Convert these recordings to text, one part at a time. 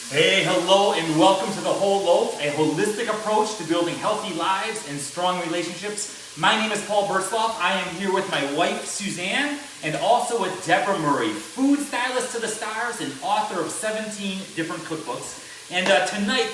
Hey, hello, and welcome to the Whole Loaf, a holistic approach to building healthy lives and strong relationships. My name is Paul Bursloff. I am here with my wife, Suzanne, and also with Deborah Murray, food stylist to the stars and author of 17 different cookbooks. And tonight,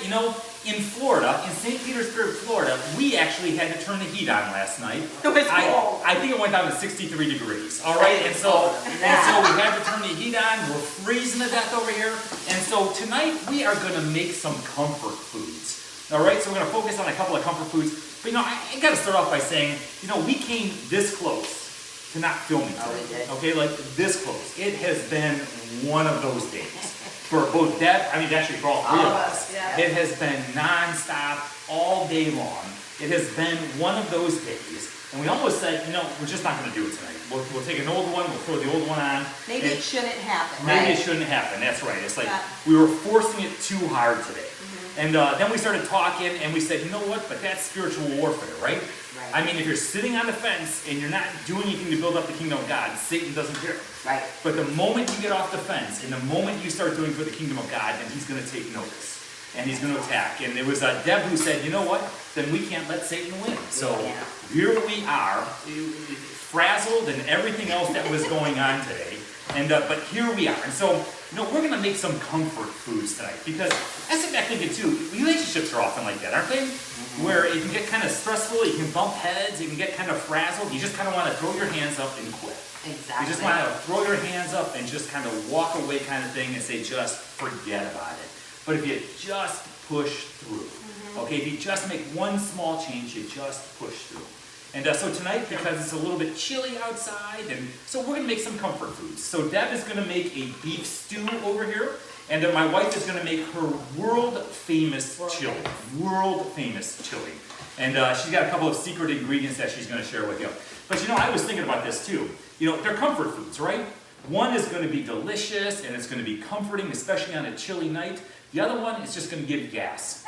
in Florida, in St. Petersburg, Florida, we actually had to turn the heat on last night. It was cold. I think it went down to 63 degrees, all right? And so we had to turn the heat on. We're freezing to death over here. And so tonight, we are going to make some comfort foods, all right? So we're going to focus on a couple of comfort foods. But, I got to start off by saying, we came this close to not filming today. Oh, we did. Okay, like this close. It has been one of those days. For both Deb, actually for all three of us. Yeah. It has been non-stop all day long. It has been one of those days. And we almost said, we're just not going to do it tonight. We'll take an old one, we'll throw the old one on. Maybe it shouldn't happen. Maybe it shouldn't happen, that's right. It's like we were forcing it too hard today. And then we started talking and we said, you know what, but that's spiritual warfare, right? I mean, if you're sitting on the fence and you're not doing anything to build up the kingdom of God, Satan doesn't care. Right. But the moment you get off the fence and the moment you start doing for the kingdom of God, then he's going to take notice. And he's going to attack. And it was Deb who said, you know what, then we can't let Satan win. So here we are, frazzled and everything else that was going on today. And but here we are. And so, we're going to make some comfort foods tonight. Because I sit back thinking too, relationships are often like that, aren't they? Where it can get kind of stressful, you can bump heads, you can get kind of frazzled. You just kind of want to throw your hands up and quit. Exactly. You just want to throw your hands up and just kind of walk away kind of thing and say, just forget about it. But if you just push through, okay, if you just make one small change, you just push through. And so tonight, because it's a little bit chilly outside, and so we're going to make some comfort foods. So Deb is going to make a beef stew over here, and my wife is going to make her world-famous chili. World-famous chili. And she's got a couple of secret ingredients that she's going to share with you. But I was thinking about this too. They're comfort foods, right? One is going to be delicious, and it's going to be comforting, especially on a chilly night. The other one is just going to give you gas.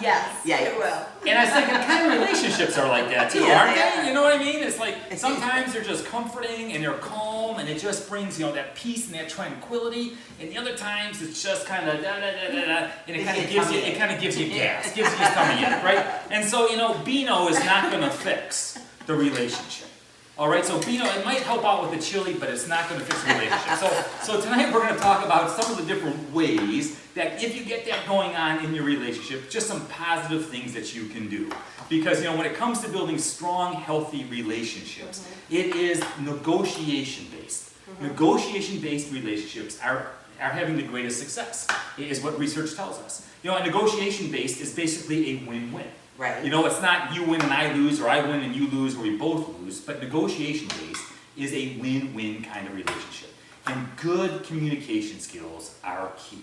Yes, it will. And I was thinking, kind of relationships are like that too, aren't they? You know what I mean? It's like sometimes they're just comforting and they're calm and it just brings, that peace and that tranquility. And the other times it's just kind of and it kind of gives you gas, gives you tummy ache, right? And so, Beano is not going to fix the relationship. All right, so Beano, it might help out with the chili, but it's not going to fix the relationship. So tonight we're going to talk about some of the different ways that if you get that going on in your relationship, just some positive things that you can do. Because, when it comes to building strong, healthy relationships, it is negotiation-based. Negotiation-based relationships are having the greatest success, is what research tells us. A negotiation-based is basically a win-win. Right. It's not you win and I lose, or I win and you lose, or we both lose, but negotiation-based is a win-win kind of relationship. And good communication skills are key.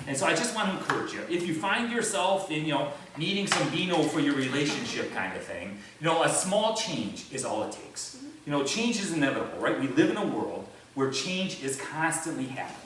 And so I just want to encourage you, if you find yourself in, needing some Beano for your relationship kind of thing, a small change is all it takes. Change is inevitable, right? We live in a world where change is constantly happening.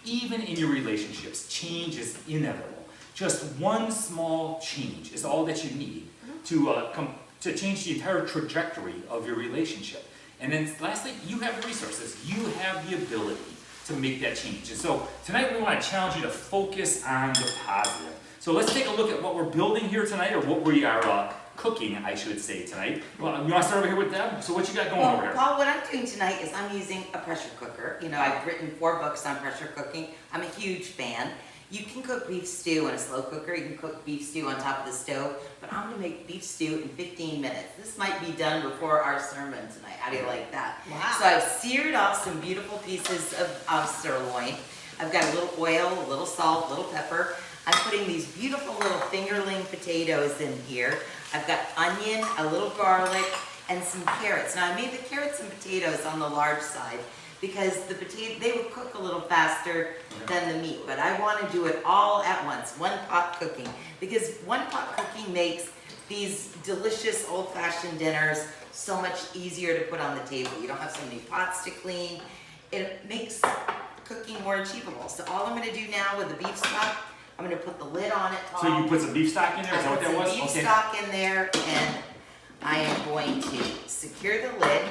Even in your relationships, change is inevitable. Just one small change is all that you need to change the entire trajectory of your relationship. And then lastly, you have the resources. You have the ability to make that change. And so tonight we want to challenge you to focus on the positive. So let's take a look at what we're building here tonight, or what we are cooking, I should say, tonight. Well, you want to start over here with Deb? So what you got going over here? Paul, what I'm doing tonight is I'm using a pressure cooker. I've written 4 books on pressure cooking. I'm a huge fan. You can cook beef stew in a slow cooker. You can cook beef stew on top of the stove. But I'm going to make beef stew in 15 minutes. This might be done before our sermon tonight. How do you like that? Wow. So I've seared off some beautiful pieces of sirloin. I've got a little oil, a little salt, a little pepper. I'm putting these beautiful little fingerling potatoes in here. I've got onion, a little garlic, and some carrots. Now I made the carrots and potatoes on the large side because they would cook a little faster than the meat. But I want to do it all at once, one pot cooking. Because one pot cooking makes these delicious old-fashioned dinners so much easier to put on the table. You don't have so many pots to clean. It makes cooking more achievable. So all I'm going to do now with the beef stock, I'm going to put the lid on it. Paul. So you put some beef stock in there? Is that what that was? Beef stock in there, and I am going to secure the lid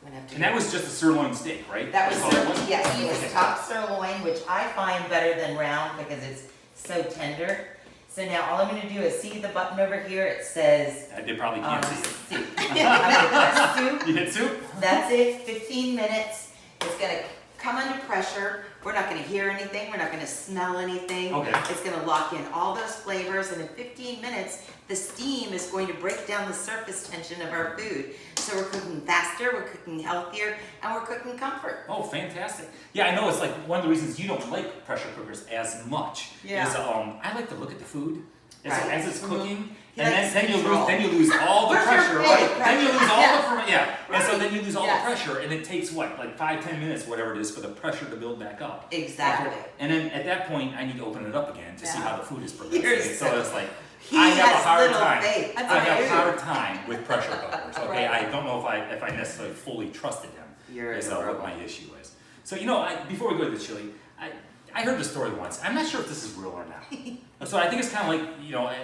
gonna have to And that was just a sirloin steak, right? That was, That's all it was? yes, it was top sirloin, which I find better than round because it's so tender. So now all I'm gonna do is see the button over here, it says, They probably can't see it. soup. I'm gonna put soup. You hit soup? That's it, 15 minutes. It's gonna come under pressure. We're not gonna hear anything. We're not gonna smell anything. Okay. It's gonna lock in all those flavors, and in 15 minutes, the steam is going to break down the surface tension of our food. So we're cooking faster, we're cooking healthier, and we're cooking comfort. Oh, fantastic. Yeah, I know it's like one of the reasons you don't like pressure cookers as much Yeah. is I like to look at the food as, Right. as it's cooking, He and likes then you control. lose all the Where's your pressure, big right? Then you pressure? lose all Yeah. and so Right. then you lose all Yes. the pressure, and it takes what, like 5-10 minutes, whatever it is, for the pressure to build back up. Exactly. And then at that point, I need to open it up again to see Yeah. how the food is progressing. You're So so- it's like, He I have a has hard little time. faith. That's I have a amazing. hard time with pressure cookers. Okay, Right. I don't know if I necessarily fully trusted them. You're Is what adorable. my issue is. So before we go to the chili, I heard the story once. I'm not sure if this is real or not. So I think it's kind of like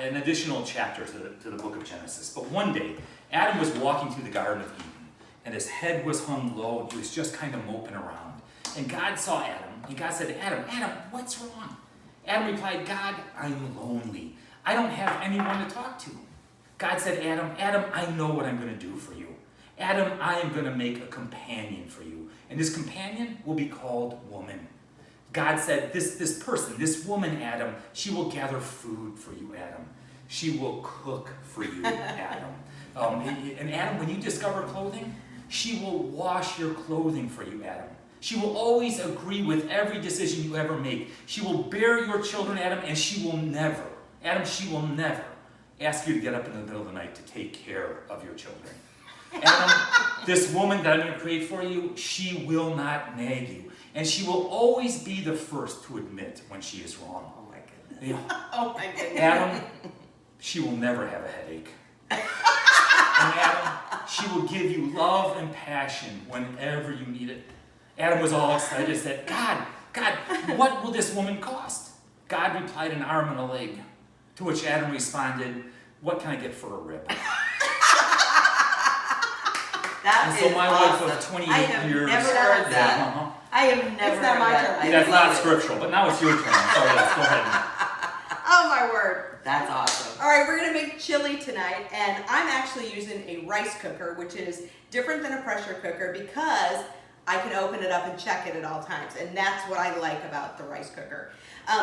an additional chapter to the book of Genesis. But one day, Adam was walking through the Garden of Eden, and his head was hung low, and he was just kind of moping around. And God saw Adam, and God said to Adam, "Adam, what's wrong?" Adam replied, "God, I'm lonely. I don't have anyone to talk to." God said, Adam, I know what I'm going to do for you. Adam, I am going to make a companion for you. And this companion will be called woman. God said, this person, this woman, Adam, she will gather food for you, Adam. She will cook for you, Adam. And Adam, when you discover clothing, she will wash your clothing for you, Adam. She will always agree with every decision you ever make. She will bear your children, Adam, and she will never ask you to get up in the middle of the night to take care of your children. Adam, this woman that I'm going to create for you, she will not nag you. And she will always be the first to admit when she is wrong. Oh my goodness. You know, Oh my goodness. Adam, she will never have a headache. And Adam, she will give you love and passion whenever you need it. Adam was all excited and said, God, what will this woman cost? God replied, an arm and a leg. To which Adam responded, what can I get for a rib? That And so is my awesome. wife of 28 I have years. never heard that. Uh-huh. I have never It's not heard my that. turn. I That's love not it. scriptural, but now it's your turn. So yes, go ahead. Oh my word. That's awesome. All right, we're gonna make chili tonight, and I'm actually using a rice cooker, which is different than a pressure cooker because I can open it up and check it at all times, and that's what I like about the rice cooker.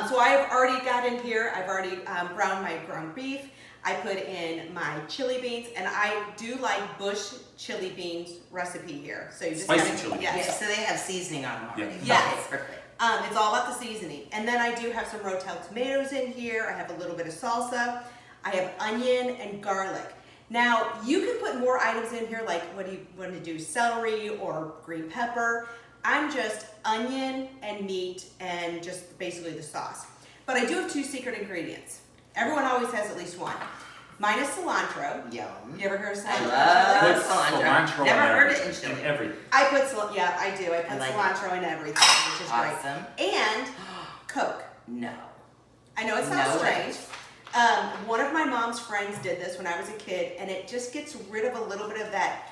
So I've already got in here, I've already browned my ground beef. I put in my chili beans, and I do like Bush chili beans recipe here. So you just Spicy gotta- chili beans. Yeah, Yes. so they have seasoning on them already. Yeah. Yes. Okay, perfect. It's all about the seasoning. And then I do have some Rotel tomatoes in here. I have a little bit of salsa. I have onion and garlic. Now, you can put more items in here, like what do you want to do, celery or green pepper. I'm just onion and meat and just basically the sauce. But I do have two secret ingredients. Everyone always has at least one. Mine is cilantro. Yum. You ever heard of I cilantro? love Put cilantro. Never in heard it in everything. chili. In everything. I put I do. I put I like cilantro in everything, which is great. Awesome. And Coke. No. I know it sounds No strange. One of my mom's friends did this when I was a kid, and it just gets rid of a little bit of that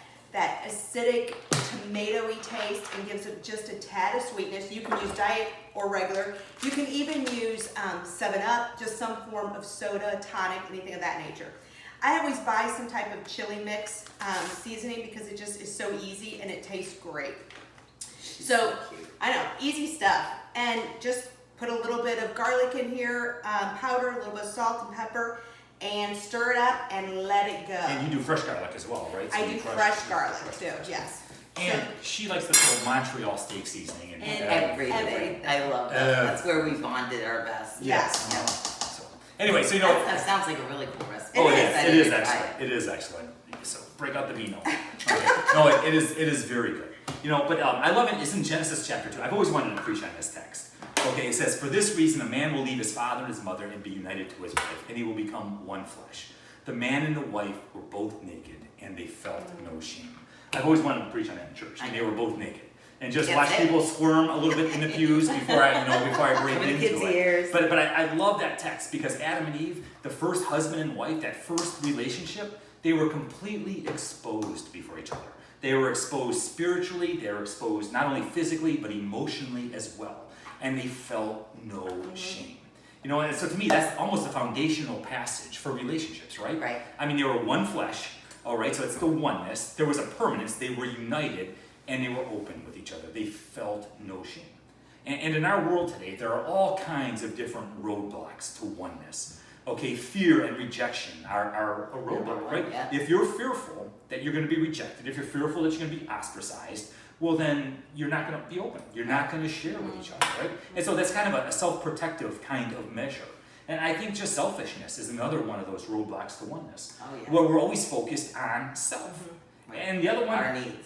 acidic, tomatoey taste and gives it just a tad of sweetness. You can use diet or regular. You can even use 7-Up, just some form of soda, tonic, anything of that nature. I always buy some type of chili mix seasoning because it just is so easy and it tastes great. So, I know, easy stuff. And just put a little bit of garlic in here, powder, a little bit of salt and pepper, and stir it up and let it go. And you do fresh garlic as well, right? So I you do crush- fresh garlic fresh too, garlic. yes. And she likes to throw Montreal steak seasoning in And everything. everything. I love that. That's where we bonded our best. Yes. Yeah. So, anyway, so That sounds like a really cool recipe. Oh, I'm it is. excited It is to try excellent. It is excellent. So break out the vino. Okay. No, it is very good. But I love it. It's in Genesis chapter 2. I've always wanted to preach on this text. Okay, it says, "For this reason, a man will leave his father and his mother and be united to his wife, and he will become one flesh. The man and the wife were both naked, and they felt no shame." I've always wanted to preach on that in church, and they were both naked. And just That's watch it. people squirm a little bit in the pews before I break Over the into kids' it. ears. But I love that text because Adam and Eve, the first husband and wife, that first relationship, they were completely exposed before each other. They were exposed spiritually, they were exposed not only physically, but emotionally as well. And they felt no shame. You know, and so to me, that's almost a foundational passage for relationships, right? Right. I mean, they were one flesh, all right, so it's the oneness. There was a permanence, they were united, and they were open with each other. They felt no shame. And in our world today, there are all kinds of different roadblocks to oneness. Okay, fear and rejection are a roadblock, right? Yeah. If you're fearful that you're going to be rejected, if you're fearful that you're going to be ostracized, well then you're not going to be open. You're not going to share with each other, right? And so that's kind of a self-protective kind of measure. And I think just selfishness is another one of those roadblocks to oneness. Oh, yeah. Where we're always focused on self. Right. And the other one,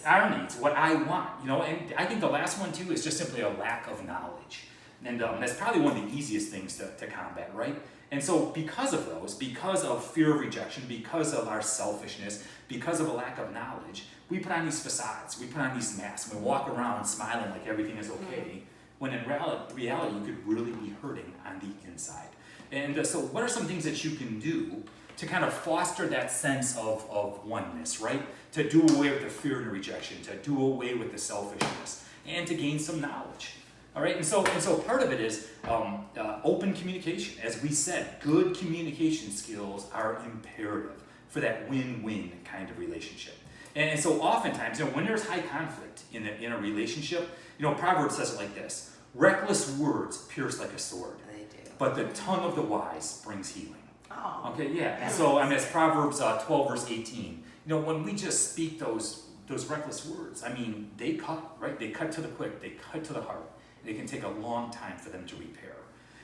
Our needs, what I want, you know, and I think the last one too is just simply a lack of knowledge. And that's probably one of the easiest things to combat, right? And so because of those, because of fear of rejection, because of our selfishness, because of a lack of knowledge, we put on these facades, we put on these masks, we walk around smiling like everything is okay, when in reality you could really be hurting on the inside. And so what are some things that you can do to kind of foster that sense of oneness, right? To do away with the fear and rejection, to do away with the selfishness, and to gain some knowledge. All right, and so part of it is open communication. As we said, good communication skills are imperative for that win-win kind of relationship. And so oftentimes, you know, when there's high conflict in a relationship, you know, Proverbs says it like this: reckless words pierce like a sword, they do. but the tongue of the wise brings healing. Oh. Okay, yeah. Yes. So I mean, it's Proverbs 12 verse 18. You know, when we just speak those reckless words, I mean, they cut, right? They cut to the quick. They cut to the heart. It can take a long time for them to repair.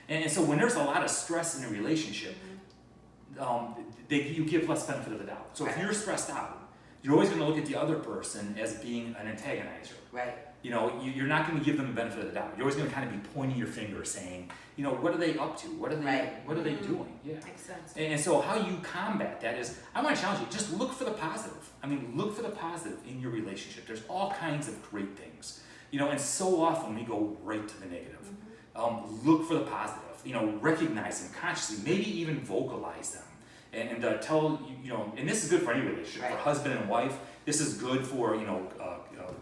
And so when there's a lot of stress in a relationship, you give less benefit of the doubt. So if you're stressed out, you're always going to look at the other person as being an antagonizer. Right. You know, you're not going to give them the benefit of the doubt. You're always going to kind of be pointing your finger, saying, you know, what are they up to? What are they doing? Yeah. Makes sense. And so how you combat that is, I want to challenge you, just look for the positive. I mean, look for the positive in your relationship. There's all kinds of great things. You know, and so often we go right to the negative. Look for the positive. You know, recognize them consciously, maybe even vocalize them. And tell, you know, and this is good for any relationship, Right. for husband and wife. This is good for, you know,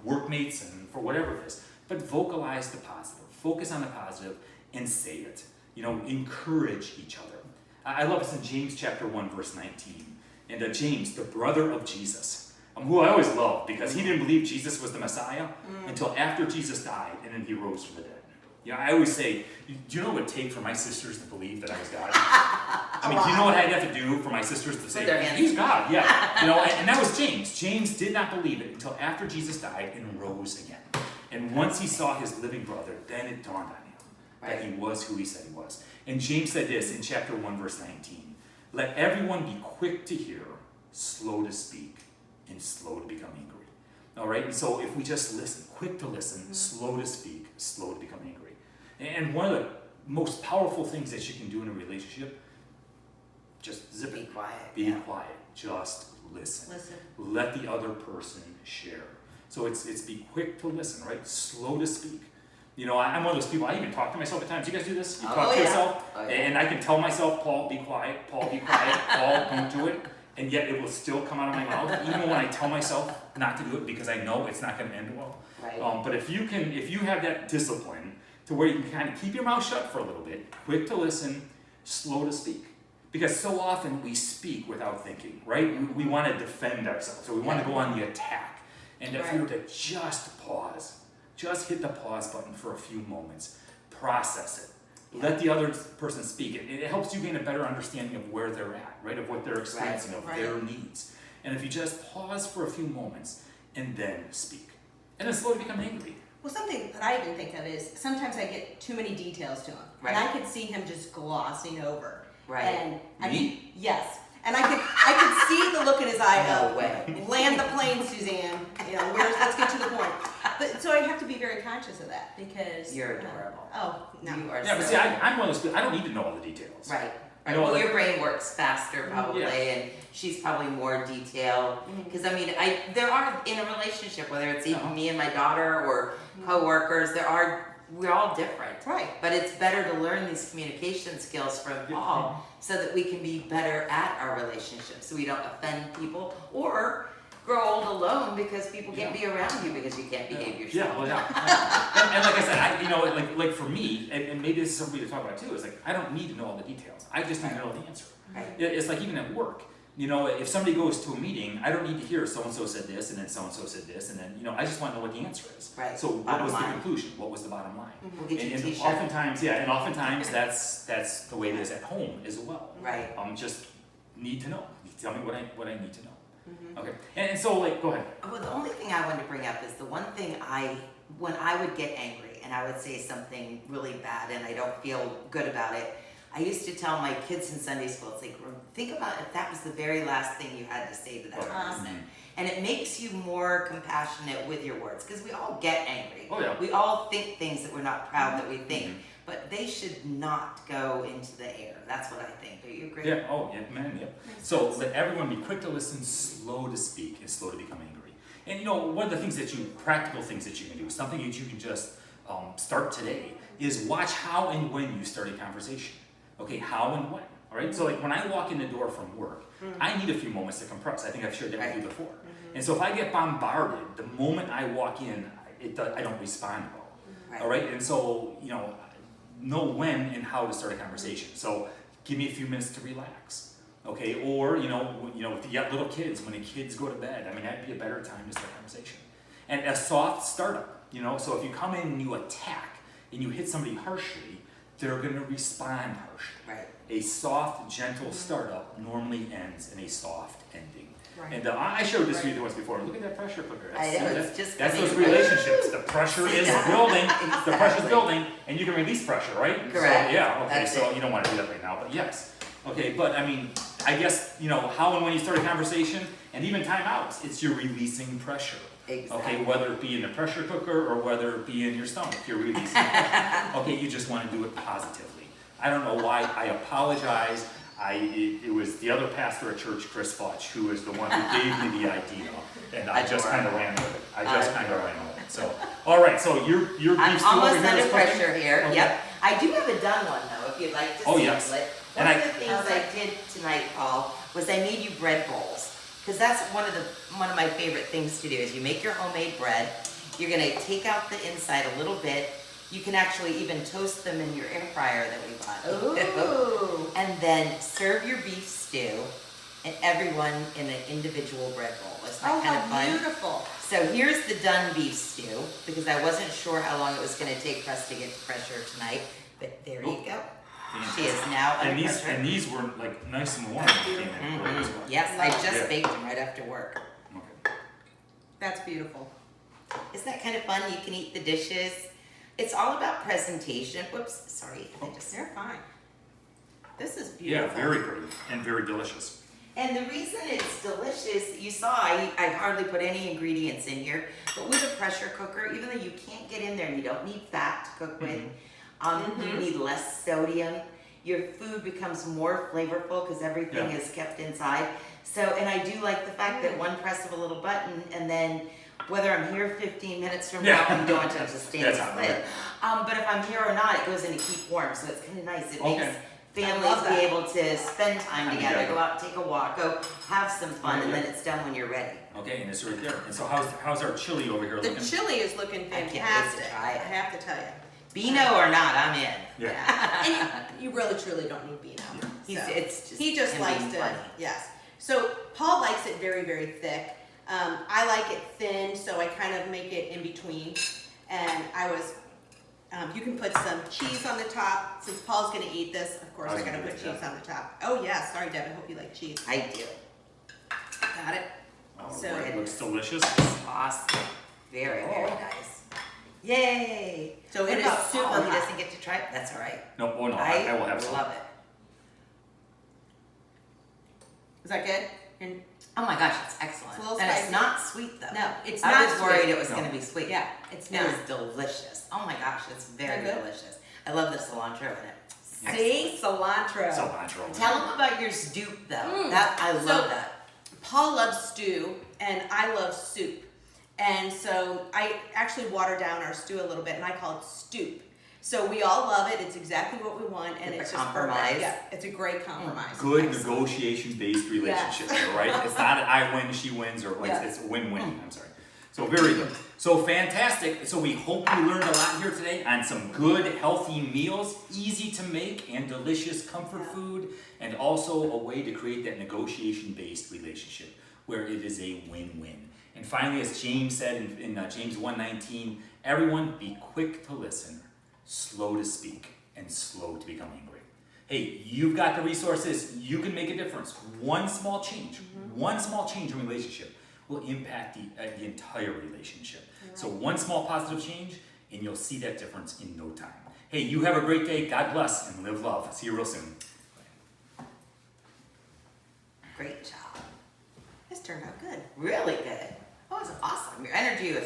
workmates and for whatever it is. But vocalize the positive. Focus on the positive and say it. You know, encourage each other. I love this in James chapter 1, verse 19. And James, the brother of Jesus, who I always love because he didn't believe Jesus was the Messiah until after Jesus died and then he rose from the dead. You know, I always say, do you know what it would take for my sisters to believe that I was God? I mean, do you know what I'd have to do for my sisters to say, he's God? Yeah. You know, and that was James. James did not believe it until after Jesus died and rose again. And once he saw his living brother, then it dawned on him that he was who he said he was. And James said this in chapter 1, verse 19. Let everyone be quick to hear, slow to speak, and slow to become angry. All right? And so if we just listen, quick to listen, slow to speak, slow to become angry. And one of the most powerful things that you can do in a relationship, just zip it. Be quiet. Be quiet. Just listen. Let the other person share. So it's be quick to listen, right? Slow to speak. You know, I'm one of those people, I even talk to myself at times. You guys do this? You talk to yourself, and I can tell myself, Paul, be quiet. Paul, be quiet. Paul, don't do it. And yet it will still come out of my mouth, even when I tell myself not to do it because I know it's not going to end well. Right. But if you have that discipline to where you can kind of keep your mouth shut for a little bit, quick to listen, slow to speak. Because so often we speak without thinking, right? We want to defend ourselves, so we want to go on the attack. And if we were to just pause, just hit the pause button for a few moments, process it, let the other person speak. It helps you gain a better understanding of where they're at, right? Of what they're experiencing, of their needs. And if you just pause for a few moments and then speak, and then slowly become angry. Well, something that I even think of is sometimes I get too many details to him, Right. and I could see him just glossing over. Right. And I Me? mean, yes, and I could see the look in his eye No of way. land the plane, Suzanne. You know, let's get to the point. But so I have to be very conscious of that because You're adorable. Oh no. You are Yeah, but so see, I'm one of those people, I don't need to know all the details. Right. You know, Well, like- your brain works faster probably, Yeah. and she's probably more detailed. Because I mean, there are in a relationship, whether it's even me and my daughter or coworkers, we're all different. Right. But it's better to learn these communication skills from all, so that we can be better at our relationships, so we don't offend people or grow old alone because people can't be around you because you can't behave yourself. Yeah, well, and like I said, like for me, and maybe this is something to talk about too, is like, I don't need to know all the details. I just need to know the answer. Right. It's like even at work, if somebody goes to a meeting, I don't need to hear so-and-so said this, and then so-and-so said this, and then, I just want to know what the answer is. Right. So what Bottom was the line. conclusion? What was the bottom line? We'll get you a And t-shirt. oftentimes that's the way it is at home as well. Right. Just need to know. Tell me what I need to know. Okay, and so go ahead. Well, the only thing I wanted to bring up is the one thing when I would get angry and I would say something really bad and I don't feel good about it, I used to tell my kids in Sunday school, it's like, think about if that was the very last thing you had to say to that person. And it makes you more compassionate with your words, because we all get angry. Oh, yeah. We all think things that we're not proud that we think, but they should not go into the air. That's what I think. Do you agree? Yeah, oh, yeah, man, yeah. So let everyone be quick to listen, slow to speak, and slow to become angry. And one of the practical things that you can do, something that you can just start today, is watch how and when you start a conversation. Okay, how and when. All right, so when I walk in the door from work, I need a few moments to compress. I think I've shared that with you before. And so if I get bombarded, the moment I walk in, I don't respond well. Right. All right, and so, know when and how to start a conversation. So give me a few minutes to relax. Okay, or, if you got little kids, when the kids go to bed, that'd be a better time to start a conversation. And a soft startup, so if you come in and you attack and you hit somebody harshly, they're going to respond harshly. Right. A soft, gentle startup normally ends in a soft ending. Right. And I showed this to you once before. Look at that pressure cooker. That's those coming. relationships. The pressure is building. Exactly. The pressure's building, and you can release pressure, right? Correct. So, yeah. Okay. That's so it. you don't want to do that right now, but yes. Okay. But I guess how and when you start a conversation, and even timeouts, it's you're releasing pressure. Exactly. Okay, whether it be in the pressure cooker or whether it be in your stomach, you're releasing pressure. Okay, you just want to do it positively. I don't know why. I apologize. It was the other pastor at church, Chris Futch, who is the one who gave me the idea, and I just kind of ran with it. So, all right. So your I'm beef stew over almost here under is cooking? pressure here. Okay. Yep. I do have a done one though, if you'd like to Oh, sample yes. it. And One of the things I did tonight, Paul, was I made you bread bowls. Because that's one of my favorite things to do is you make your homemade bread. You're gonna take out the inside a little bit. You can actually even toast them in your air fryer that we bought. Ooh. And then serve your beef stew and everyone in an individual bread bowl. Isn't that Oh, kind of how fun? beautiful. So here's the done beef stew, because I wasn't sure how long it was gonna take for us to get to pressure tonight, but there you go. She is now under pressure. And these were nice and warm when they came in. Mhm. as well. Yes, I Love just it. baked them right after work. Okay. That's beautiful. Isn't that kind of fun? You can eat the dishes. It's all about presentation. Whoops, sorry. You're fine. This is Yeah, beautiful. very pretty and very delicious. And the reason it's delicious, you saw I hardly put any ingredients in here, but with a pressure cooker, even though you can't get in there and you don't need fat to cook with, you need less sodium. Your food becomes more flavorful because everything is kept inside. So, and I do like the fact that one press of a little button, and then whether I'm here 15 minutes from now, I'm going to just stainless That's lid. But if I'm here or not, it goes in to keep warm, so it's kind of nice. It makes families love be that. able to spend time together, together. go out, take a walk, go have some fun, and then it's done when you're ready. Okay, and it's right there. And so how's our chili over here The looking? chili is looking I can't wait to fantastic. try it. I have to tell you. Beano or not, I'm in. Yeah. And you really truly don't need Beano. It's just He just him likes being to, funny. yes. So Paul likes it very, very thick. I like it thin, so I kind of make it in between. And you can put some cheese on the top. Since Paul's gonna eat this, of course, I'm gonna put cheese on the top. Oh yeah, sorry Deb, I hope you like cheese. I do. Got it? Oh, So- it looks delicious. Awesome. Very, very nice. Yay! So What it is about super Paul? He hot. doesn't get to try it? That's all right. No, oh no, I will have some. love it. Is that good? And Oh my gosh, it's excellent. It's a little and spicy. it's not sweet though. no, it's I not was worried sweet. it was No. going to be sweet. Yeah, it's It not. was delicious. Oh my gosh, it's very Is that good? delicious. I love the cilantro in it. See, cilantro. Cilantro. Tell them about your stew though. Mm. I So- love that. Paul loves stew, and I love soup. And so I actually water down our stew a little bit, and I call it stoop. So we all love it, it's exactly what we want, and It's a it's just compromise. perfect. Yeah, it's a great compromise. Good Excellent. negotiation-based relationship, right? It's not an I win, she wins, or like, Yeah. it's a win-win, I'm sorry. So very good. So fantastic. So we hope you learned a lot here today on some good, healthy meals, easy to make and delicious comfort Yeah. food, and also a way to create that negotiation-based relationship where it is a win-win. And finally, as James said in James 1:19, everyone be quick to listen, slow to speak, and slow to become angry. Hey, you've got the resources, you can make a difference. One small change in relationship will impact the entire relationship. So one small positive change, and you'll see that difference in no time. Hey, you have a great day, God bless, and live love. See you real soon. Great job. This turned out good. Really good. That was awesome. Your energy was